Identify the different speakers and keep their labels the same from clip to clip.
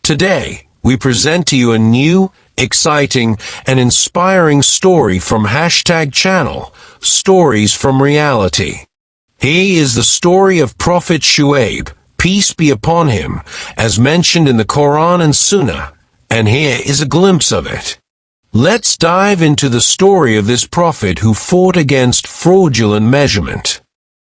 Speaker 1: Today, we present to you a new, exciting, and inspiring story from #channel, Stories from Reality. Here is the story of Prophet Shu'ayb, peace be upon him, as mentioned in the Quran and Sunnah, and here is a glimpse of it. Let's dive into the story of this prophet who fought against fraudulent measurement.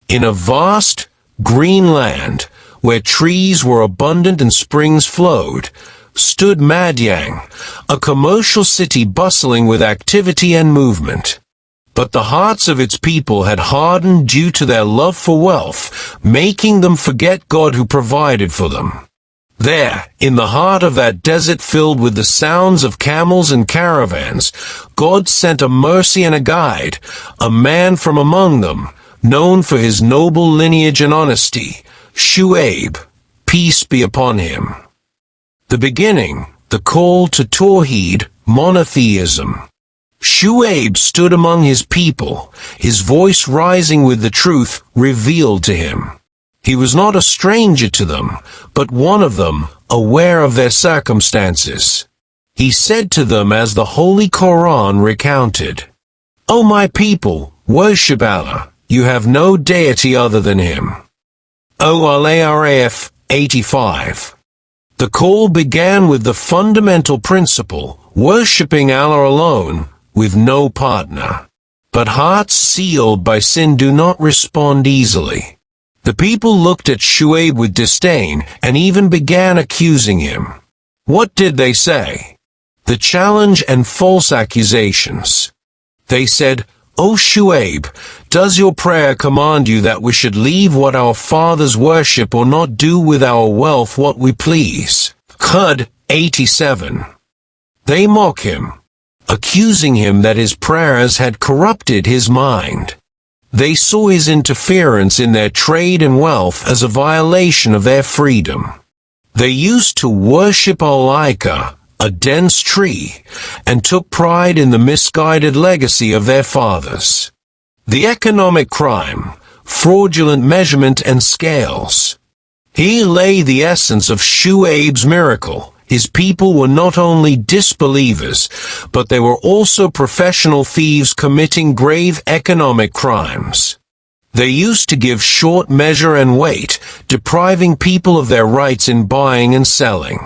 Speaker 1: In a vast, green land, where trees were abundant and springs flowed, stood Madian, a commercial city bustling with activity and movement. But the hearts of its people had hardened due to their love for wealth, making them forget God who provided for them. There, in the heart of that desert filled with the sounds of camels and caravans, God sent a mercy and a guide, a man from among them, known for his noble lineage and honesty, Shu'ayb, peace be upon him. The beginning, the call to Tawheed, monotheism. Shu'ayb stood among his people, his voice rising with the truth revealed to him. He was not a stranger to them, but one of them, aware of their circumstances. He said to them as the Holy Quran recounted, "O my people, worship Allah, you have no deity other than Him." O Al-Araf 85. The call began with the fundamental principle, worshipping Allah alone, with no partner. But hearts sealed by sin do not respond easily. The people looked at Shu'ayb with disdain and even began accusing him. What did they say? The challenge and false accusations. They said, "O Shu'ayb, does your prayer command you that we should leave what our fathers worship or not do with our wealth what we please?" Qud 87. They mock him, accusing him that his prayers had corrupted his mind. They saw his interference in their trade and wealth as a violation of their freedom. They used to worship Al-Aika, a dense tree, and took pride in the misguided legacy of their fathers. The economic crime, fraudulent measurement and scales. Here lay the essence of Shu'ayb's miracle. His people were not only disbelievers, but they were also professional thieves committing grave economic crimes. They used to give short measure and weight, depriving people of their rights in buying and selling.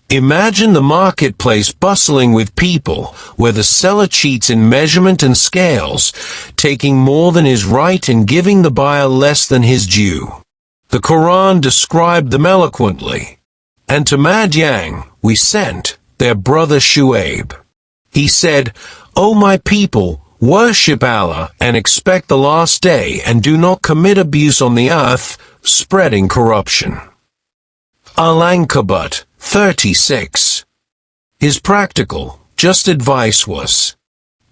Speaker 1: Imagine the marketplace bustling with people, where the seller cheats in measurement and scales, taking more than his right and giving the buyer less than his due. The Quran described them eloquently. And to Madian we sent their brother Shu'ayb. He said, "O my people, worship Allah and expect the last day and do not commit abuse on the earth, spreading corruption." Al-Ankabut 36. His practical, just advice was,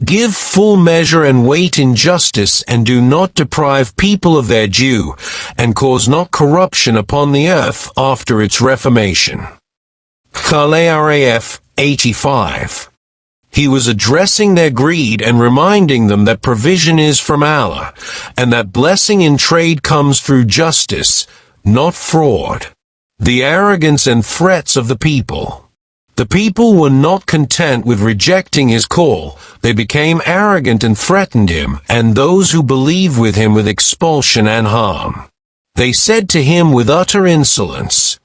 Speaker 1: "Give full measure and weight in justice and do not deprive people of their due, and cause not corruption upon the earth after its reformation." Al-Araf 85. He was addressing their greed and reminding them that provision is from Allah, and that blessing in trade comes through justice, not fraud. The arrogance and threats of the people. The people were not content with rejecting his call. They became arrogant and threatened him, and those who believed with him with expulsion and harm. They said to him with utter insolence,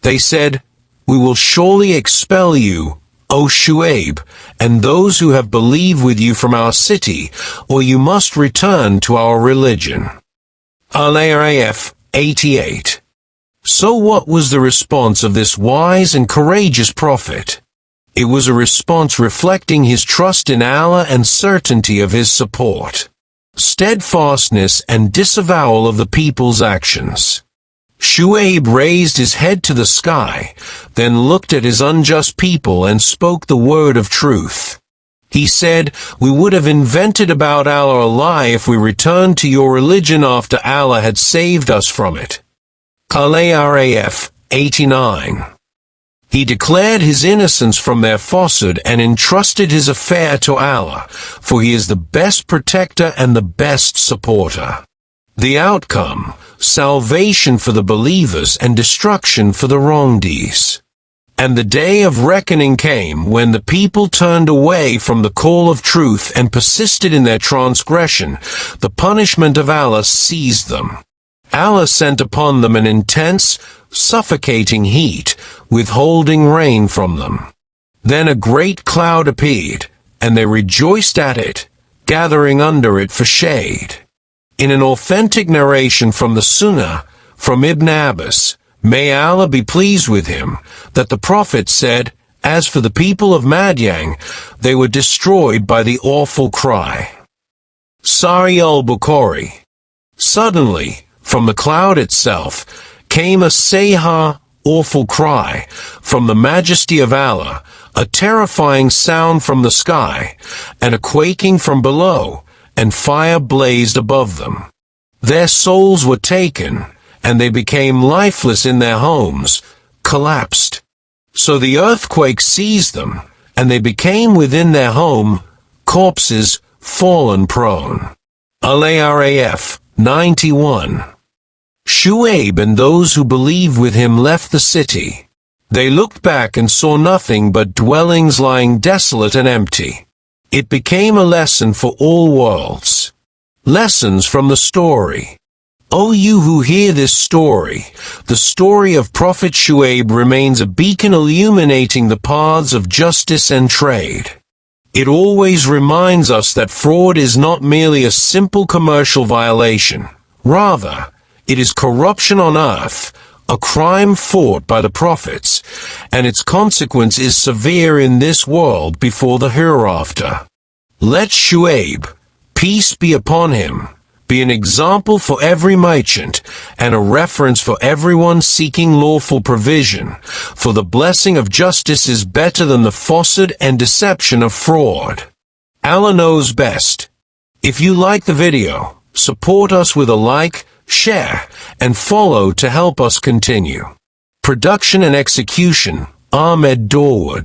Speaker 1: they said, "We will surely expel you, O Shu'ayb, and those who have believed with you from our city, or you must return to our religion." Al-Araf 88. So what was the response of this wise and courageous prophet? It was a response reflecting his trust in Allah and certainty of his support. Steadfastness and disavowal of the people's actions. Shu'ayb raised his head to the sky, then looked at his unjust people and spoke the word of truth. He said, "We would have invented about Allah a lie if we returned to your religion after Allah had saved us from it." Al-Araf 89. He declared his innocence from their falsehood and entrusted his affair to Allah, for he is the best protector and the best supporter. The outcome, salvation for the believers and destruction for the wrongdeeds. And the day of reckoning came when the people turned away from the call of truth and persisted in their transgression. The punishment of Allah seized them. Allah sent upon them an intense, suffocating heat, withholding rain from them. Then a great cloud appeared, and they rejoiced at it, gathering under it for shade. In an authentic narration from the Sunnah, from Ibn Abbas, may Allah be pleased with him, that the Prophet said, "As for the people of Madian, they were destroyed by the awful cry." Sahih al-Bukhari. Suddenly, from the cloud itself, came a sayha, awful cry, from the majesty of Allah, a terrifying sound from the sky, and a quaking from below, and fire blazed above them. Their souls were taken, and they became lifeless in their homes, collapsed. So the earthquake seized them, and they became within their home, corpses, fallen prone. Al-Araf, 91. Shu'ayb and those who believed with him left the city. They looked back and saw nothing but dwellings lying desolate and empty. It became a lesson for all worlds. Lessons from the story. O you who hear this story, the story of Prophet Shu'ayb remains a beacon illuminating the paths of justice and trade. It always reminds us that fraud is not merely a simple commercial violation. Rather, it is corruption on earth, a crime fought by the prophets, and its consequence is severe in this world before the hereafter. Let Shu'ayb, peace be upon him, be an example for every merchant, and a reference for everyone seeking lawful provision, for the blessing of justice is better than the falsehood and deception of fraud. Allah knows best. If you like the video, support us with a like, share, and follow to help us continue. Production and execution, Ahmed Dawood.